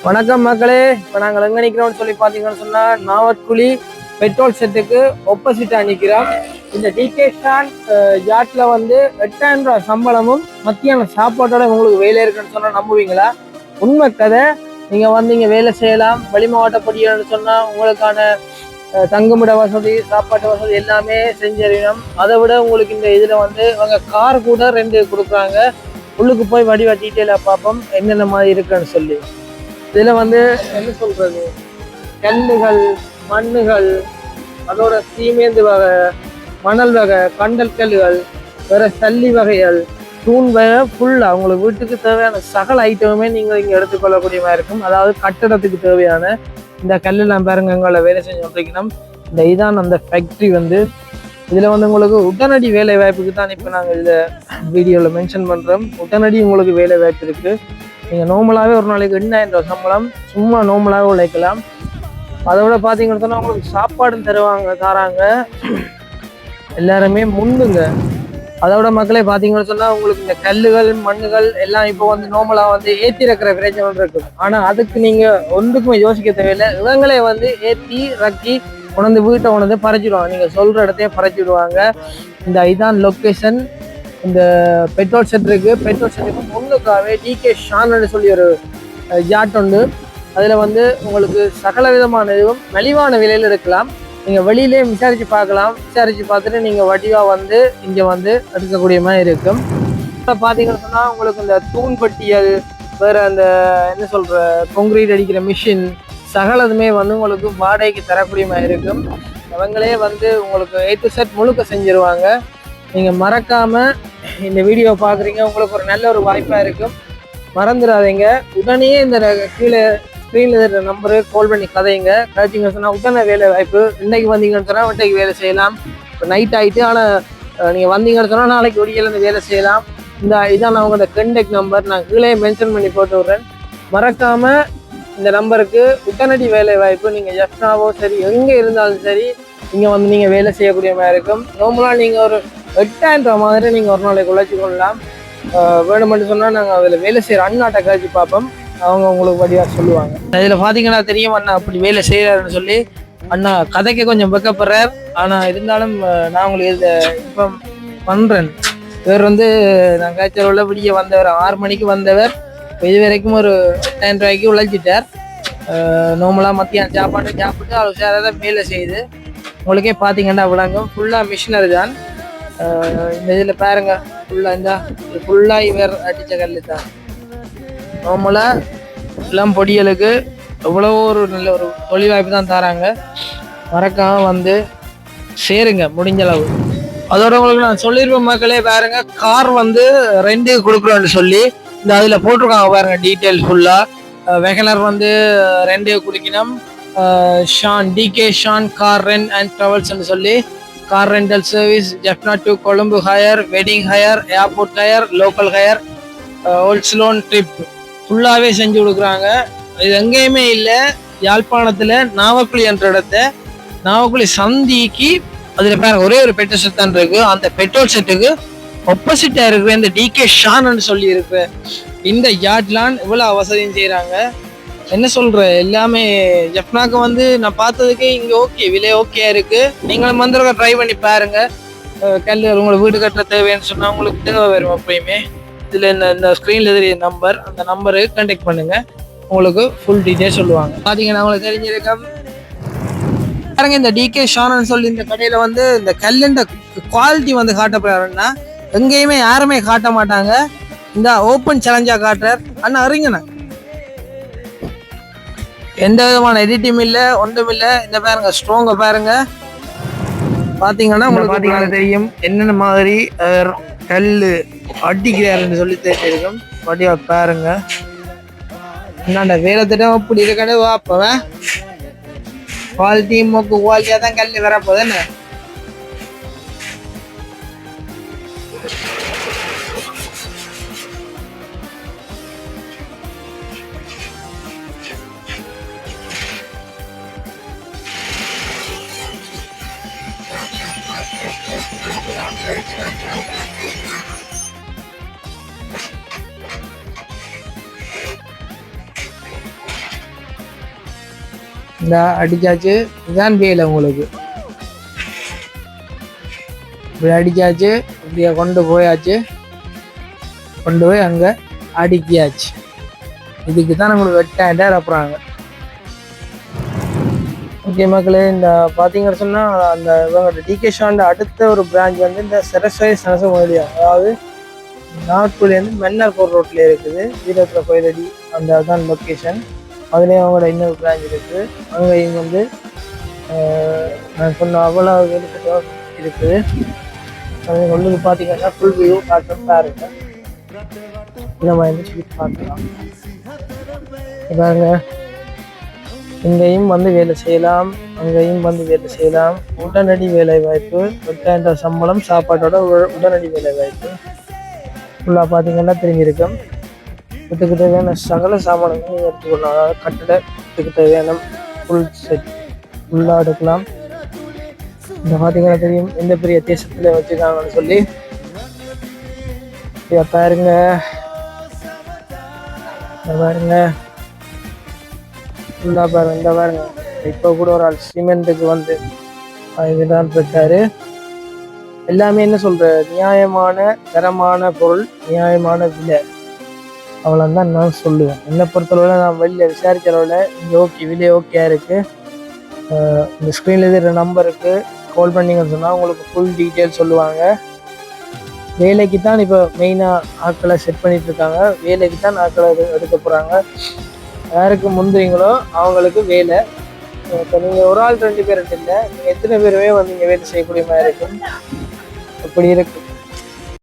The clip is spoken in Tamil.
வணக்கம் மக்களே. இப்போ நாங்கள் எங்கே நிற்கிறோம்னு சொல்லி பார்த்தீங்கன்னு சொன்னால் நாவற்குழி பெட்ரோல் செட்டுக்கு ஒப்போசிட்டாக நிற்கிறோம். இந்த டிகேஷான் யாட்டில் வந்து 8,000 ரூபா சம்பளமும் மத்தியான சாப்பாட்டோட உங்களுக்கு வேலை இருக்குன்னு சொன்னால் நம்புவீங்களா? உண்மை கதை. நீங்கள் வந்து இங்கே வேலை செய்யலாம். வெளி மாவட்டப்படியான்னு சொன்னால் உங்களுக்கான தங்குமிட வசதி, சாப்பாட்டு வசதி எல்லாமே செஞ்சறியணும். அதை விட உங்களுக்கு இந்த இதில் வந்து அவங்க கார் கூட 2 கொடுக்குறாங்க. உள்ளுக்கு போய் வடிவா டீட்டெயிலாக பார்ப்போம் என்னென்ன மாதிரி இருக்குன்னு சொல்லி. இதில் வந்து என்ன சொல்றது, கல்லுகள், மண்ணுகள், அதோட சீமேந்து வகை, மணல் வகை, கண்டல் கல்லுகள், வேற சல்லி வகைகள், தூண் வகை, ஃபுல்லாக உங்களுக்கு வீட்டுக்கு தேவையான சகல ஐட்டமுமே நீங்கள் இங்கே எடுத்துக்கொள்ளக்கூடிய மாதிரி இருக்கும். அதாவது கட்டடத்துக்கு தேவையான இந்த கல்லெல்லாம் பாருங்க எங்களை வேலை செஞ்சு வந்திருக்கணும். இந்த இதான் அந்த ஃபேக்ட்ரி வந்து. இதில் வந்து உங்களுக்கு உடனடி வேலை வாய்ப்புக்கு தான் இப்போ நாங்கள் இதில் வீடியோவில் மென்ஷன் பண்ணுறோம். உடனடி உங்களுக்கு வேலை வாய்ப்பு இருக்குது. நீங்கள் நார்மலாகவே ஒரு நாளைக்கு 8,000 ரூபா சம்பளம் சும்மா நார்மலாகவே உழைக்கலாம். அதை விட பார்த்தீங்கன்னு சொன்னால் உங்களுக்கு சாப்பாடும் தராங்க எல்லாருமே முன்னுங்க. அதை விட மக்களே பார்த்தீங்கன்னு சொன்னால் உங்களுக்கு இந்த கல்லுகள், மண்ணுகள் எல்லாம் இப்போ வந்து நார்மலாக வந்து ஏற்றி இருக்கிற பிரச்சனை இருக்குது. ஆனால் அதுக்கு நீங்கள் ஒன்றுக்குமே யோசிக்க தேவையில்லை. இவங்களே வந்து ஏற்றி ரக்கி உணர்ந்து வீட்டை உணர்ந்து பறைச்சிடுவாங்க. நீங்கள் சொல்கிற இடத்தையே பறைச்சிடுவாங்க. இந்த இதான் லொக்கேஷன். இந்த பெட்ரோல் செட் இருக்கு. பெட்ரோல் செட்டுக்கு முன்னுக்காகவே டிகேஷான்னு சொல்லி ஒரு யாட் உண்டு. அதில் வந்து உங்களுக்கு சகல விதமான இதுவும் மலிவான விலையில் எடுக்கலாம். நீங்கள் வெளியிலே விசாரித்து பார்க்கலாம். விசாரித்து பார்த்துட்டு நீங்கள் வடிவாக வந்து இங்கே வந்து எடுக்கக்கூடிய மாதிரி இருக்கும். இப்போ பார்த்தீங்கன்னு சொன்னால் உங்களுக்கு இந்த தூண்பட்டியல், வேறு அந்த என்ன சொல்கிற கொங்கிரீட் அடிக்கிற மிஷின் சகலதுமே வந்து உங்களுக்கு வாடகைக்கு தரக்கூடிய மாதிரி இருக்கும். அவங்களே வந்து உங்களுக்கு A to Z முழுக்க செஞ்சிருவாங்க. நீங்கள் மறக்காமல் இந்த வீடியோ பார்க்குறீங்க, உங்களுக்கு ஒரு நல்ல ஒரு வாய்ப்பாக இருக்கும். மறந்துடாதீங்க. உடனே இந்த கீழே ஸ்க்ரீனில் இருக்கிற நம்பரு கால் பண்ணி கதைங்க. கதைச்சிங்க சொன்னால் உடனே வேலை வாய்ப்பு. இன்றைக்கி வந்தீங்கன்னு சொன்னால் இன்றைக்கு வேலை செய்யலாம். இப்போ நைட் ஆகிட்டு, ஆனால் நீங்கள் வந்தீங்கன்னு சொன்னால் நாளைக்கு ஒடியிலேருந்து வேலை செய்யலாம். இதான் நான் உங்களோட கண்டெக்ட் நம்பர் நான் கீழே மென்ஷன் பண்ணி போட்டு விட்றேன். மறக்காமல் இந்த நம்பருக்கு உடனடி வேலை வாய்ப்பு. நீங்கள் ஜப்னாவோ சரி எங்கே இருந்தாலும் சரி இங்கே வந்து நீங்கள் வேலை செய்யக்கூடிய மாதிரி இருக்கும். நார்மலாக நீங்கள் ஒரு 8,000 ரூபா மாதிரி நீங்கள் ஒரு நாளைக்கு உழைச்சி கொள்ளலாம். வேணுமென்று சொன்னால் நாங்கள் அதில் வேலை செய்கிற அண்ணாட்டை கழிச்சு பார்ப்போம். அவங்க உங்களுக்கு வழியாக சொல்லுவாங்க. இதில் பார்த்தீங்கன்னா தெரியும் அண்ணா அப்படி வேலை செய்கிறாருன்னு சொல்லி. அண்ணா கதைக்கு கொஞ்சம் வெக்கப்படுறார். ஆனால் இருந்தாலும் நான் உங்களுக்கு இதை இப்போ பண்ணுறேன். இவர் வந்து நான் காய்ச்சல் விடிய வந்தவர் 6 மணிக்கு வந்தவர். இது வரைக்கும் ஒரு 8,000 ரூபாய்க்கு உழைச்சிட்டார். நார்மலாக மத்தியானம் சாப்பிட்டு அவர் சேர வேலை செய்யுது. உங்களுக்கே பார்த்தீங்கன்னா விளங்கும். ஃபுல்லாக மிஷினரி தான். இந்த இதில் பாருங்க, ஃபுல்லாக இவர் அடித்த கல் தான். நார்மலாக இளம் பொடியலுக்கு எவ்வளோ ஒரு நல்ல ஒரு தொழில் வாய்ப்பு தான் தராங்க. மறக்காம வந்து சேருங்க முடிஞ்ச அளவு. அதோட உங்களுக்கு நான் சொல்லியிருப்பேன் மக்களே, பாருங்க கார் வந்து 2 கொடுக்குறோன்னு சொல்லி இந்த அதில் போட்டிருக்காங்க பாருங்க டீட்டெயில் ஃபுல்லாக. வெகனர் வந்து 2 குடிக்கணும். ஷான் டிகேஷான் கார் ரெண்ட் அண்ட் ட்ராவல்ஸ்ன்னு சொல்லி car rental service, Jaffna to Colombo hire, wedding hire, airport hire, local hire, ஓல்ஸ்லோன் ட்ரிப் ஃபுல்லாகவே செஞ்சு கொடுக்குறாங்க. இது எங்கேயுமே இல்லை. யாழ்ப்பாணத்தில் நாவக்குழி என்ற இடத்த நாவக்குழி சந்திக்கு அதில் பாருங்க ஒரே ஒரு பெட்ரோல் செட் தான் இருக்கு. அந்த பெட்ரோல் செட்டுக்கு ஒப்போசிட்டா இருக்கிற இந்த டிகேஷான்னு சொல்லி இருக்கு இந்த யாட்லான் இவ்வளோ வசதியும் செய்கிறாங்க. என்ன சொல்ற, எல்லாமே ஜப்னாக்கு வந்து நான் பார்த்ததுக்கு இங்கே ஓகே, விலை ஓகே இருக்கு. நீங்களும் வந்து ட்ரை பண்ணி பாருங்க. கல் உங்களுக்கு வீடு கட்ட தேவைன்னு சொன்னால் உங்களுக்கு தேவை வரும். எப்பயுமே இதில் இந்த ஸ்க்ரீனில் தெரிய நம்பர், அந்த நம்பருக்கு கான்டாக்ட் பண்ணுங்க. உங்களுக்கு ஃபுல் டீட்டெயில் சொல்லுவாங்க. பார்த்தீங்கன்னா உங்களுக்கு தெரிஞ்சிருக்கும் பாருங்க. இந்த டிகேஷான்னு சொல்லி இந்த கடையில் வந்து இந்த கல்லுண்ட குவாலிட்டி வந்து காட்டப்படுறாருன்னா எங்கேயுமே யாருமே காட்ட மாட்டாங்க. இந்த ஓப்பன் சேலஞ்சாக காட்டுறார் அண்ணா. அறிங்கண்ணா, எந்த விதமான எடிட்டும் இல்லை, ஒன்றும் இல்லை. இந்த பாருங்க ஸ்ட்ராங்கை பாருங்க. பார்த்தீங்கன்னா உங்களுக்கு பார்த்தீங்கன்னா தெரியும் என்னென்ன மாதிரி கல் அடிக்கிறாருன்னு சொல்லி தெரிஞ்சிருக்கும். வடிவா பாருங்க. என்னண்ட வேலை திட்டம் அப்படி இருக்கானே வாப்பவன். குவாலிட்டியும் மொக்கு குவாலிட்டியாக தான் கல் வரப்போதுன்னு. இந்த அடிச்சாச்சு. இதுதான் வேலை உங்களுக்கு. இப்படி அடிச்சாச்சு, இப்படியே கொண்டு போயாச்சு, கொண்டு போய் அங்கே அடுக்கியாச்சு. இதுக்கு தான் நம்மளுக்கு 8000 அப்புறாங்க. ஓகே மக்களே, இந்த பார்த்தீங்கன்னு சொன்னால் அந்த இவங்க டிகே ஷாண்ட அடுத்த ஒரு பிரான்ச் வந்து இந்த சரஸ்வதி சனச மொழியா, அதாவது நாகூர்லேருந்து மன்னார் போர் ரோட்டில் இருக்குது. வீரத்தில் கோயிலடி அந்த தான் லொக்கேஷன். அதுலேயும் அவங்களோட இன்னொரு பிரான்ச் இருக்குது. அங்கேயும் வந்து நான் சொன்ன அவ்வளோ வேலைக்கிட்ட இருக்குது. உங்களுக்கு பார்த்தீங்கன்னா ஃபுல் வியூ காட்டும் பாருங்க. இதை மாதிரி சொல்லி பார்க்கலாம். இதாங்க, இங்கேயும் வந்து வேலை செய்யலாம், அங்கேயும் வந்து வேலை செய்யலாம். உடனடி வேலை வாய்ப்பு, 8000 சம்பளம், சாப்பாட்டோட உடனடி வேலை வாய்ப்பு. ஃபுல்லாக பார்த்தீங்கன்னா தெரிஞ்சிருக்கும். இதுக்கு தேவையான சகல சாமான்களும் நீங்கள் எடுத்துக்கொள்ளலாம். அதாவது கட்டடத்துக்கு தேவையான ஃபுல் செட் ஃபுல்லாக எடுக்கலாம். இந்த பார்த்தீங்கன்னா தெரியும் எந்த பெரிய தேசத்தில் வச்சுருக்காங்கன்னு சொல்லி. பாருங்க பாருங்க ஃபுல்லாக பாருங்க. இந்த பாருங்க, இப்போ கூட ஒரு ஆள் சிமெண்ட்டுக்கு வந்து இதுதான் பெற்றாரு. எல்லாமே என்ன சொல்ற, நியாயமான தரமான பொருள், நியாயமான விலை, அவ்வளோதான் நான் சொல்லுவேன். என்னை பொறுத்தளவுல நான் வெளியில் விசாரிக்கிறவள இங்கே ஓகே, விலை ஓகே இருக்கு. இந்த ஸ்க்ரீனில் இருக்கிற நம்பருக்கு கால் பண்ணிங்கன்னு சொன்னால் உங்களுக்கு ஃபுல் டீட்டெயில் சொல்லுவாங்க. வேலைக்கு தான் இப்போ மெயினாக ஆட்களை செட் பண்ணிட்டு இருக்காங்க. வேலைக்கு தான் ஆட்களை எடுக்க போகிறாங்க. யாருக்கு முந்துறீங்களோ அவங்களுக்கு வேலை. இப்போ நீங்கள் ஒரு ஆள் 2 பேர் இல்லை, நீங்கள் எத்தனை பேருமே வந்து இங்கே வேலை செய்யக்கூடிய மாதிரி இருக்கும். அப்படி இருக்கு.